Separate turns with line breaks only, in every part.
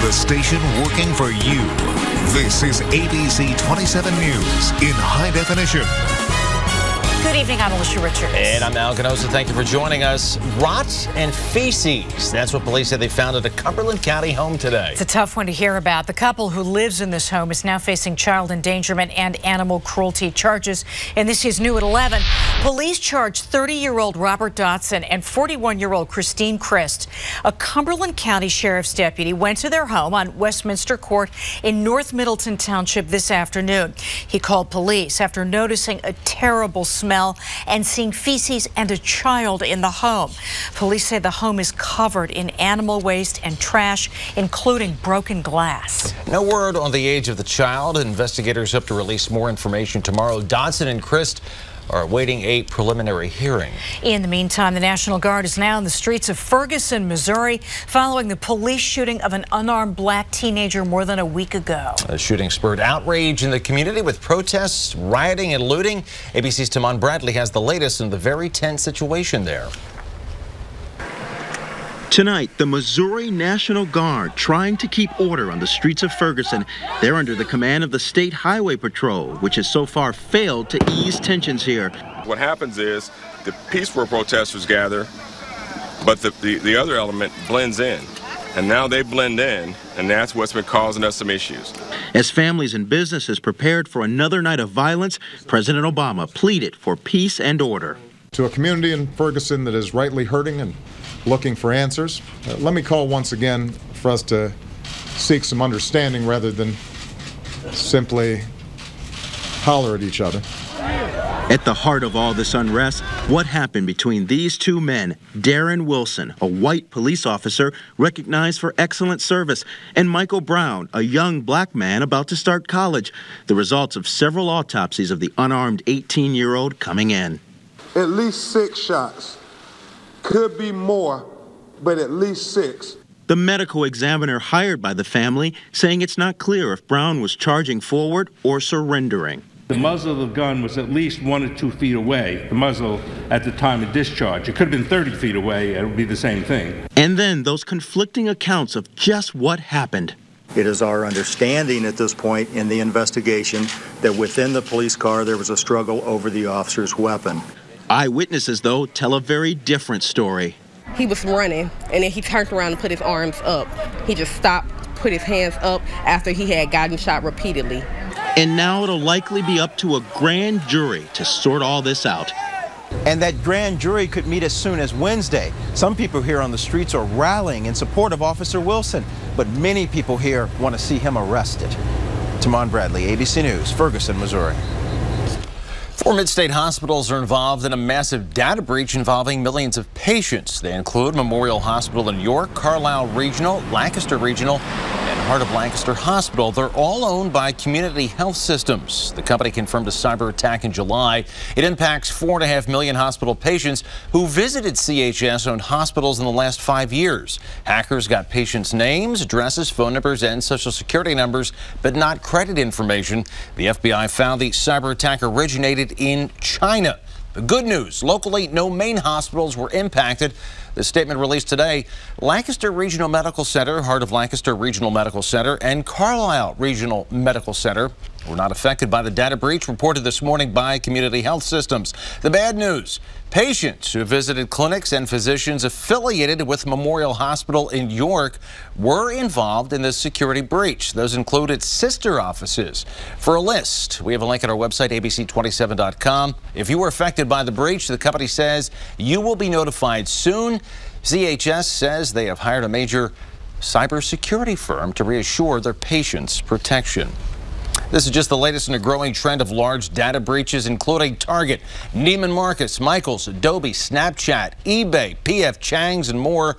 The station working for you. This is ABC27 News in high definition.
Good evening, I'm Alicia Richards.
And I'm Al Ganosa. Thank you for joining us. Rot and feces. That's what police said they found at a Cumberland County home today.
It's a tough one to hear about. The couple who lives in this home is now facing child endangerment and animal cruelty charges. And this is new at 11. Police charged 30-year-old Robert Dotson and 41-year-old Christine Christ. A Cumberland County Sheriff's deputy went to their home on Westminster Court in North Middleton Township this afternoon. He called police after noticing a terrible smell and seeing feces and a child in the home. Police say the home is covered in animal waste and trash, including broken glass.
No word on the age of the child. Investigators hope to release more information tomorrow. Dodson and Christ are awaiting a preliminary hearing. In the meantime, the National Guard is now in the streets of Ferguson, Missouri, following the police shooting of an unarmed black teenager more than a week ago. The shooting spurred outrage in the community with protests, rioting, and looting. ABC's Timon Bradley has the latest in the very tense situation there.
Tonight, the Missouri National Guard trying to keep order on the streets of Ferguson. They're under the command of the State Highway Patrol, which has so far failed to ease tensions here.
What happens is the peaceful protesters gather, but the other element blends in. And now they blend in, and that's what's been causing us some issues.
As families and businesses prepared for another night of violence, President Obama pleaded for peace and order.
To a community in Ferguson that is rightly hurting and looking for answers, let me call once again for us to seek some understanding rather than simply holler at each other.
At the heart of all this unrest, what happened between these two men, Darren Wilson, a white police officer recognized for excellent service, and Michael Brown, a young black man about to start college. The results of several autopsies of the unarmed 18-year-old coming in.
At least 6 shots. Could be more, but at least 6.
The medical examiner hired by the family saying it's not clear if Brown was charging forward or surrendering.
The muzzle of the gun was at least 1 or 2 feet away, the muzzle at the time of discharge. It could have been 30 feet away, it would be the same thing.
And then those conflicting accounts of just what happened.
It is our understanding at this point in the investigation that within the police car there was a struggle over the officer's weapon.
Eyewitnesses, though, tell a very different story.
He was running, and then he turned around and put his arms up. He just stopped, put his hands up after he had gotten shot repeatedly.
And now it'll likely be up to a grand jury to sort all this out.
And that grand jury could meet as soon as Wednesday. Some people here on the streets are rallying in support of Officer Wilson, but many people here want to see him arrested. Timon Bradley, ABC News, Ferguson, Missouri.
4 mid-state hospitals are involved in a massive data breach involving millions of patients. They include Memorial Hospital in York, Carlisle Regional, Lancaster Regional, and Heart of Lancaster Hospital. They're all owned by Community Health Systems. The company confirmed a cyber attack in July. It impacts 4.5 million hospital patients who visited CHS-owned hospitals in the last 5 years. Hackers got patients' names, addresses, phone numbers, and social security numbers, but not credit information. The FBI found the cyber attack originated in China. The good news, locally, no main hospitals were impacted. The statement released today, Lancaster Regional Medical Center, Heart of Lancaster Regional Medical Center, and Carlisle Regional Medical Center were not affected by the data breach reported this morning by Community Health Systems. The bad news, patients who visited clinics and physicians affiliated with Memorial Hospital in York were involved in this security breach. Those included sister offices. For a list, we have a link at our website, abc27.com. If you were affected by the breach, the company says you will be notified soon. CHS says they have hired a major cybersecurity firm to reassure their patients' protection. This is just the latest in a growing trend of large data breaches, including Target, Neiman Marcus, Michaels, Adobe, Snapchat, eBay, PF Chang's, and more.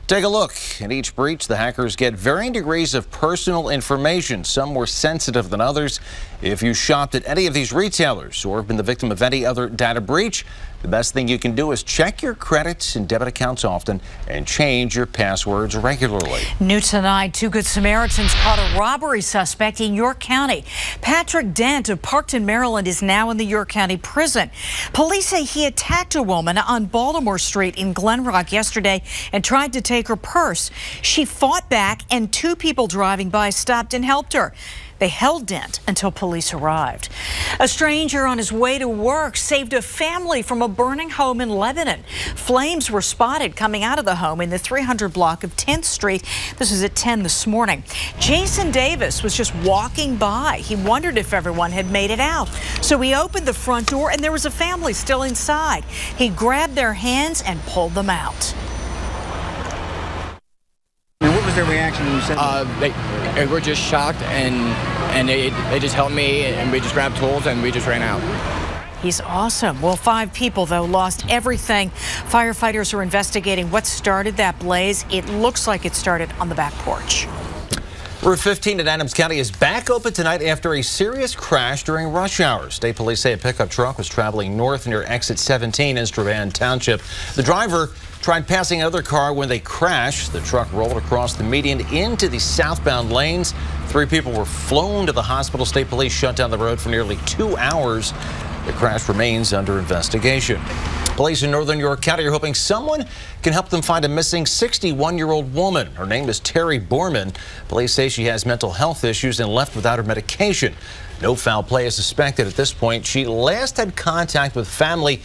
Take a look. In each breach, the hackers get varying degrees of personal information, some more sensitive than others. If you shopped at any of these retailers or have been the victim of any other data breach, The best thing you can do is check your credits and debit accounts often and change your passwords regularly.
New tonight, two Good Samaritans caught a robbery suspect in York County. Patrick Dent of Parkton, Maryland, is now in the York County prison. Police say he attacked a woman on Baltimore Street in Glen Rock yesterday and tried to take her purse. She fought back and two people driving by stopped and helped her. They held Dent until police arrived. A stranger on his way to work saved a family from a burning home in Lebanon. Flames were spotted coming out of the home in the 300 block of 10th Street. This was at 10 this morning. Jason Davis was just walking by. He wondered if everyone had made it out. So he opened the front door and there was a family still inside. He grabbed their hands and pulled them out.
What was their reaction when you said
they were just shocked, and they just helped me, and we just grabbed tools and we just ran out.
He's awesome. Well, 5 people, though, lost everything. Firefighters are investigating what started that blaze. It looks like it started on the back porch.
Route 15 in Adams County is back open tonight after a serious crash during rush hour. State police say a pickup truck was traveling north near exit 17 in Strabane Township. The driver tried passing another car when they crashed. The truck rolled across the median into the southbound lanes. 3 people were flown to the hospital. State police shut down the road for nearly 2 hours. The crash remains under investigation. Police in northern York County are hoping someone can help them find a missing 61-year-old woman. Her name is Terry Borman. Police say she has mental health issues and left without her medication. No foul play is suspected at this point. She last had contact with family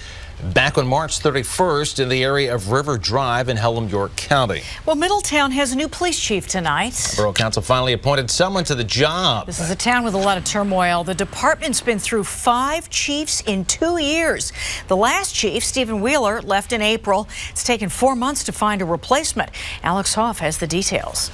back on March 31st in the area of River Drive in Hellam, York County.
Well, Middletown has a new police chief tonight.
Borough Council finally appointed someone to the job.
This is a town with a lot of turmoil. The department's been through 5 chiefs in 2 years. The last chief, Stephen Wheeler, left in April. It's taken 4 months to find a replacement. Alex Hoff has the details.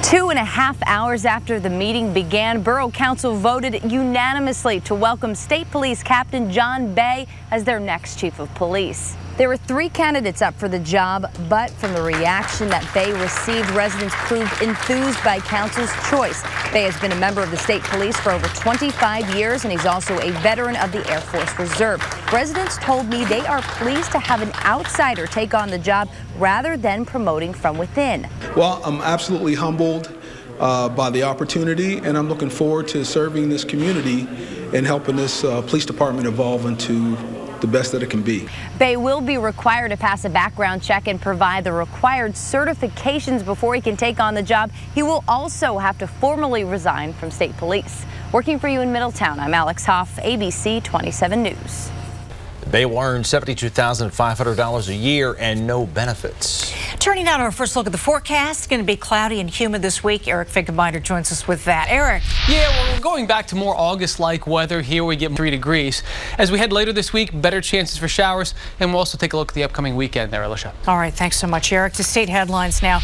2.5 hours after the meeting began, Borough Council voted unanimously to welcome State Police Captain John Bay as their next chief of police. There were 3 candidates up for the job, but from the reaction that Bay received, residents proved enthused by Council's choice. Bay has been a member of the state police for over 25 years, and he's also a veteran of the Air Force Reserve. Residents told me they are pleased to have an outsider take on the job rather than promoting from within.
Well, I'm absolutely humbled by the opportunity, and I'm looking forward to serving this community and helping this police department evolve into the best that it can be.
Bay will be required to pass a background check and provide the required certifications before he can take on the job. He will also have to formally resign from state police. Working for you in Middletown, I'm Alex Hoff, ABC 27 News.
Bay will earn $72,500 a year and no benefits.
Turning now to our first look at the forecast. It's going to be cloudy and humid this week. Eric Finkenbinder joins us with that. Eric.
Yeah, well, we're going back to more August-like weather. Here we get 3 degrees. As we head later this week, better chances for showers, and we'll also take a look at the upcoming weekend there, Alicia.
All right, thanks so much, Eric. To state headlines now.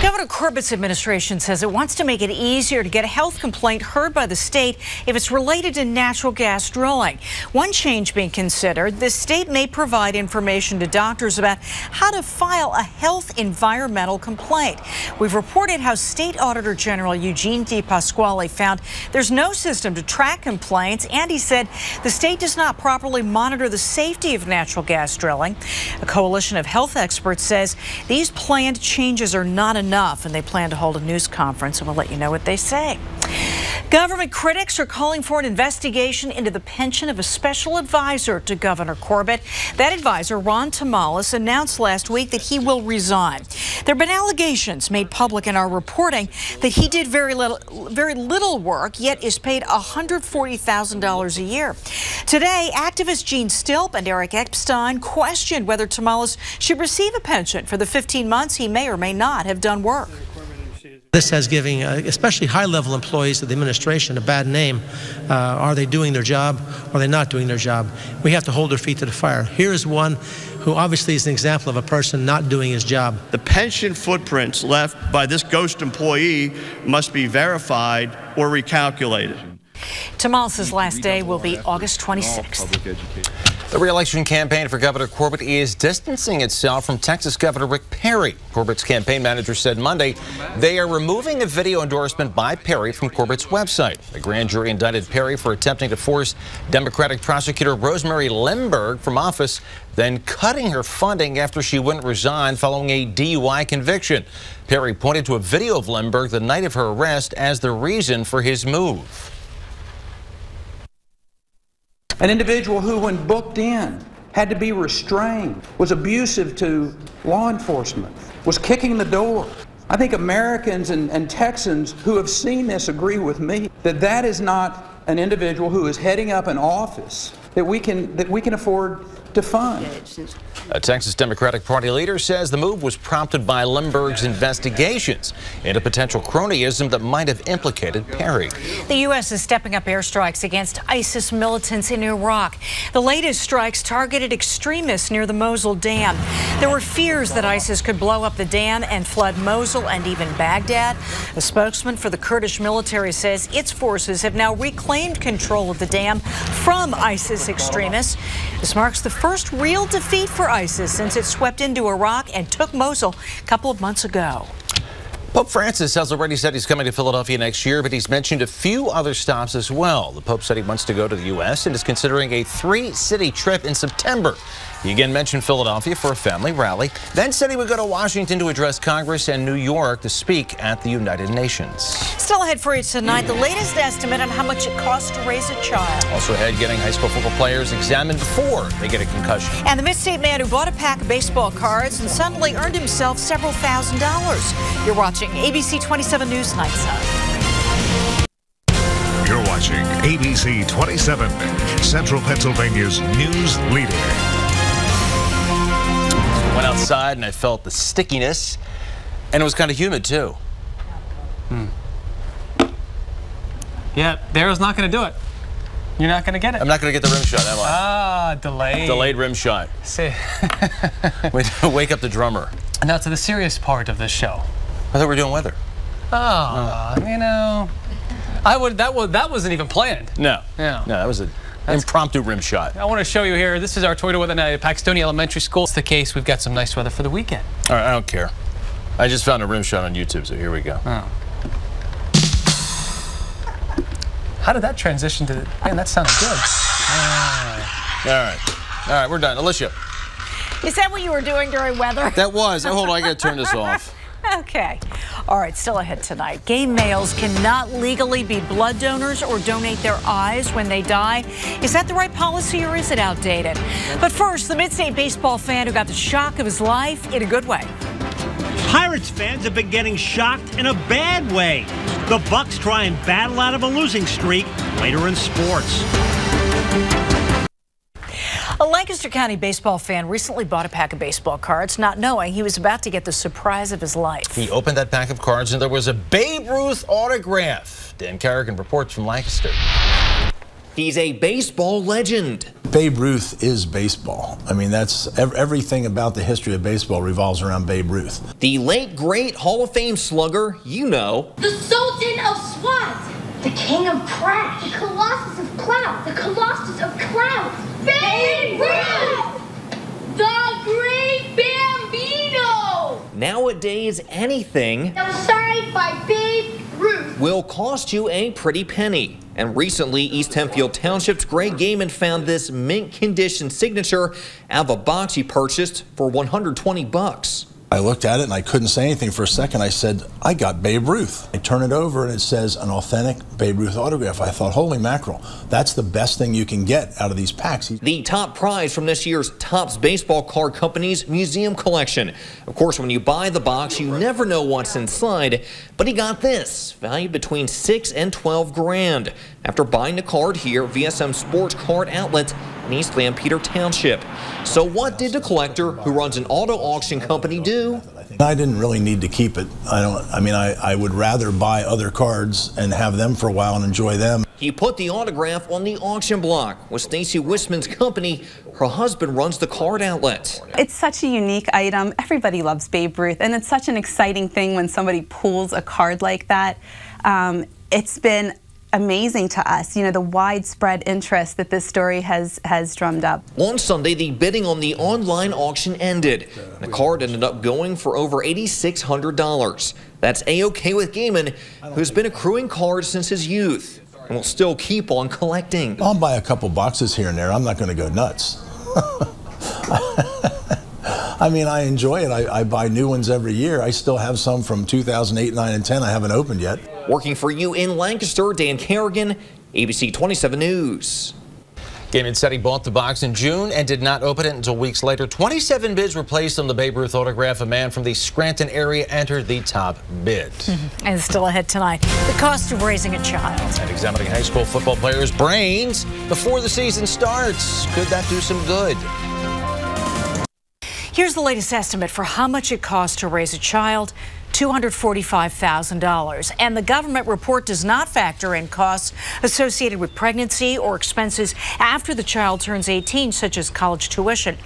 Governor Corbett's administration says it wants to make it easier to get a health complaint heard by the state if it's related to natural gas drilling. One change being considered, the state may provide information to doctors about how to file a health environmental complaint. We've reported how State Auditor General Eugene DePasquale found there's no system to track complaints, and he said the state does not properly monitor the safety of natural gas drilling. A coalition of health experts says these planned changes are not enough, and they plan to hold a news conference, and we'll let you know what they say. Government critics are calling for an investigation into the pension of a special advisor to Governor Corbett. That advisor, Ron Tamales, announced last week that he will resign. There have been allegations made public in our reporting that he did very little work, yet is paid $140,000 a year. Today, activists Gene Stilp and Eric Epstein questioned whether Tamales should receive a pension for the 15 months he may or may not have done work.
This has giving especially high-level employees of the administration a bad name. Are they doing their job or are they not doing their job? We have to hold their feet to the fire. Here is one who obviously is an example of a person not doing his job.
The pension footprints left by this ghost employee must be verified or recalculated.
Tamales' last day will be August 26th.
The re-election campaign for Governor Corbett is distancing itself from Texas Governor Rick Perry. Corbett's campaign manager said Monday they are removing a video endorsement by Perry from Corbett's website. The grand jury indicted Perry for attempting to force Democratic prosecutor Rosemary Limburg from office, then cutting her funding after she wouldn't resign following a DUI conviction. Perry pointed to a video of Limburg the night of her arrest as the reason for his move.
An individual who, when booked in, had to be restrained, was abusive to law enforcement, was kicking the door. I think Americans and Texans who have seen this agree with me that that is not an individual who is heading up an office that we can afford to fund.
A Texas Democratic Party leader says the move was prompted by Limburg's investigations into potential cronyism that might have implicated Perry.
The U.S. is stepping up airstrikes against ISIS militants in Iraq. The latest strikes targeted extremists near the Mosul Dam. There were fears that ISIS could blow up the dam and flood Mosul and even Baghdad. A spokesman for the Kurdish military says its forces have now reclaimed control of the dam from ISIS extremists. This marks the first real defeat for ISIS since it swept into Iraq and took Mosul a couple of months ago.
Pope Francis has already said he's coming to Philadelphia next year, but he's mentioned a few other stops as well. The Pope said he wants to go to the U.S. and is considering a 3-city trip in September. He again mentioned Philadelphia for a family rally, then said he would go to Washington to address Congress and New York to speak at the United Nations.
Still ahead for you tonight, the latest estimate on how much it costs to raise a child.
Also ahead, getting high school football players examined before they get a concussion.
And the Mid-State man who bought a pack of baseball cards and suddenly earned himself several $1,000s. You're watching ABC 27 News Nightside.
You're watching ABC 27, Central Pennsylvania's news leader.
Went outside and I felt the stickiness, and it was kind of humid too.
Yeah, Daryl's not going to do it. You're not going to get it.
I'm not going to get the rim shot, am I?
Ah, delayed.
Delayed rim shot.
See.
Wake up the drummer.
Now to the serious part of this show.
I thought we were doing weather.
You know, that wasn't even planned.
No.
Yeah.
No, that was an impromptu rim shot.
I want to show you here. This is our Toyota weather night at Paxton Elementary School. It's the case. We've got some nice weather for the weekend.
All right, I don't care. I just found a rim shot on YouTube, so here we go.
Oh. How did that transition to? Man, that sounded good.
All right, we're done. Alicia.
Is that what you were doing during weather?
That was. Hold on, I got to turn this off.
Okay. All right, still ahead tonight. Gay males cannot legally be blood donors or donate their eyes when they die. Is that the right policy or is it outdated? But first, the Mid-State baseball fan who got the shock of his life in a good way.
Pirates fans have been getting shocked in a bad way. The Bucks try and battle out of a losing streak later in sports.
A Lancaster County baseball fan recently bought a pack of baseball cards, not knowing he was about to get the surprise of his life.
He opened that pack of cards and there was a Babe Ruth autograph. Dan Carrigan reports from Lancaster.
He's a baseball legend.
Babe Ruth is baseball. I mean, that's everything about the history of baseball revolves around Babe Ruth.
The late, great Hall of Fame slugger, you know.
The Sultan of SWAT. The King of Crash. The Colossus of Clout. The Colossus of Clout. Babe Ruth! The Great Bambino!
Nowadays, anything
that was signed by Babe Ruth
will cost you a pretty penny. And recently, East Hempfield Township's Greg Gaiman found this mint condition signature out of a box he purchased for $120.
I looked at it and I couldn't say anything for a second. I said, I got Babe Ruth. I turn it over and it says an authentic Babe Ruth autograph. I thought, holy mackerel, that's the best thing you can get out of these packs.
The top prize from this year's Topps Baseball Card Company's museum collection. Of course, when you buy the box, you never know what's inside. But he got this, valued between $6 and $12 grand. After buying the card here, VSM Sports Card Outlet in East Lampeter Township. So what did the collector, who runs an auto auction company, do?
I didn't really need to keep it. I would rather buy other cards and have them for a while and enjoy them.
He put the autograph on the auction block with Stacy Wisman's company. Her husband runs the card outlet.
It's such a unique item. Everybody loves Babe Ruth, and it's such an exciting thing when somebody pulls a card like that. It's been amazing to us, you know, the widespread interest that this story has drummed up.
On Sunday, the bidding on the online auction ended. The card ended up going for over $8,600. That's A-OK with Gaiman, who's been accruing cards since his youth and will still keep on collecting.
I'll buy a couple boxes here and there. I'm not going to go nuts. I mean, I enjoy it. I buy new ones every year. I still have some from 2008, 9, and 10 I haven't opened yet.
Working for you in Lancaster, Dan Kerrigan, ABC 27 News.
Gaiman said he bought the box in June and did not open it until weeks later. 27 bids were placed on the Babe Ruth autograph. A man from the Scranton area entered the top bid.
And still ahead tonight, the cost of raising a child.
And examining high school football players' brains before the season starts. Could that do some good?
Here's the latest estimate for how much it costs to raise a child. $245,000. And the government report does not factor in costs associated with pregnancy or expenses after the child turns 18, such as college tuition.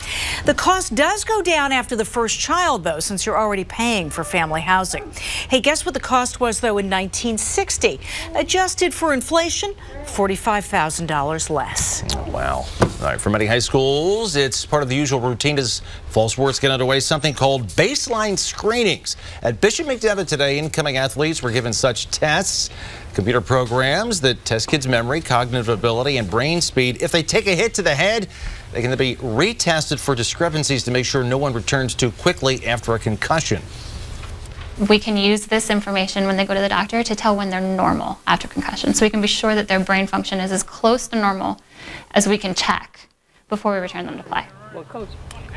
The cost does go down after the first child, though, since you're already paying for family housing. Hey, guess what the cost was, though, in 1960? Adjusted for inflation, $45,000 less.
Oh, wow. All right, for many high schools, it's part of the usual routine as fall sports get underway, something called baseline screenings. At Bishop McDevitt today, incoming athletes were given such tests, computer programs that test kids' memory, cognitive ability, and brain speed. If they take a hit to the head, they can be retested for discrepancies to make sure no one returns too quickly after a concussion.
We can use this information when they go to the doctor to tell when they're normal after concussion, so we can be sure that their brain function is as close to normal as we can check before we return them to play.
Well, Coach.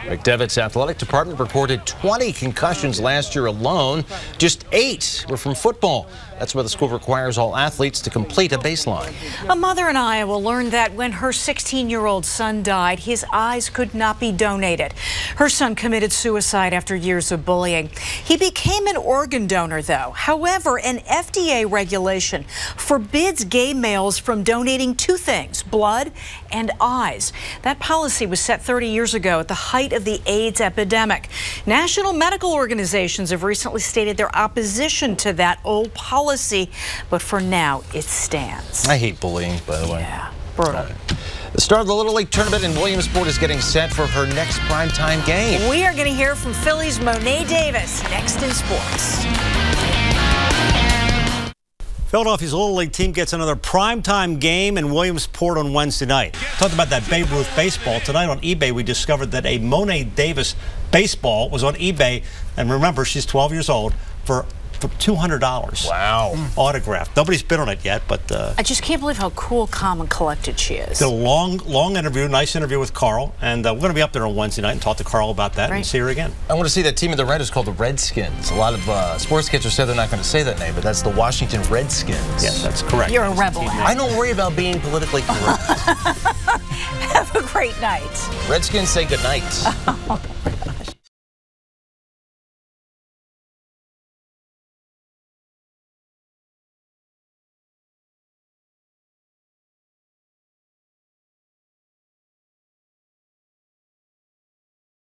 McDevitt's athletic department reported 20 concussions last year alone. Just 8 were from football. That's why the school requires all athletes to complete a baseline.
A mother in Iowa learned that when her 16-year-old son died, his eyes could not be donated. Her son committed suicide after years of bullying. He became an organ donor, though. However, an FDA regulation forbids gay males from donating 2 things, blood and eyes. That policy was set 30 years ago at the height of the AIDS epidemic. National medical organizations have recently stated their opposition to that old policy, but for now it stands.
I hate bullying, by the way.
Yeah, brutal.
The star of the Little League tournament in Williamsport is getting set for her next primetime game.
We are going to hear from Philly's Monet Davis next in sports.
Philadelphia's Little League team gets another primetime game in Williamsport on Wednesday night. Talked about that Babe Ruth baseball. Tonight on eBay, we discovered that a Monet Davis baseball was on eBay. And remember, she's 12 years old for $200.
Wow.
Autographed. Nobody's bid on it yet, but...
I just can't believe how cool, calm, and collected she is.
Did a long interview, nice interview with Carl, and we're going to be up there on Wednesday night and talk to Carl about that and see her again.
I want to see that team in the red is called the Redskins. A lot of sportscatchers say they're not going to say that name, but that's the Washington Redskins.
Yes, that's correct.
You're a rebel.
I don't worry about being politically correct.
Have a great night.
Redskins say good night.